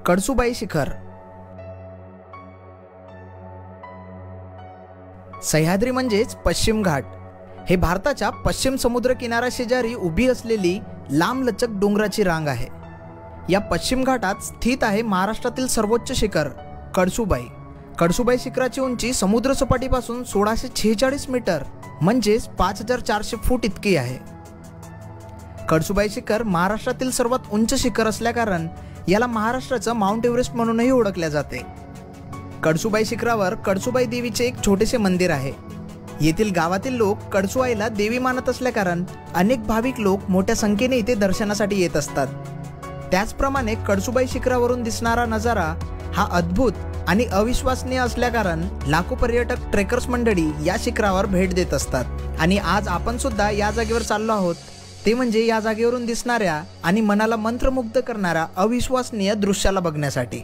कळसूबाई शिखर। सह्याद्री म्हणजेच पश्चिम घाट हे भारताच्या पश्चिम समुद्र किनाऱ्याशेजारी उभी असलेली लांबलचक डोंगराची रांग आहे। या पश्चिम घाटात स्थित आहे महाराष्ट्रातील सर्वोच्च शिखर कळसूबाई। कळसूबाई शिखराची उंची समुद्र सपाटीपासून 1646 मीटर म्हणजेच 5400 फूट इतकी आहे। कळसूबाई शिखर महाराष्ट्रातील सर्वात उंच शिखर असल्याकारण याला महाराष्ट्राचं माउंट एव्हरेस्ट म्हणूनही ओळखले जाते। कळसूबाई शिखरावर कळसूबाई देवीचे एक छोटेसे मंदिर आहे। येथील गावातील लोक कळसूबाईला देवी मानत असल्याकारण अनेक भाविक लोक मोठ्या संख्येने इथे दर्शनासाठी येत असतात। त्याचप्रमाणे कळसूबाई शिखरावरून दिसणारा नजारा हा अद्भुत आणि अविश्वसनीय असल्याकारण लाखो पर्यटक ट्रेकर्स मंडळी या शिखरावर भेट देत असतात। आणि आज आपण सुद्धा या जागेवर चाललो आहोत, ते म्हणजे या जागेवरून दिसणाऱ्या आणि मनाला मंत्रमुग्ध करणाऱ्या अविश्वसनीय दृश्याला बघण्यासाठी।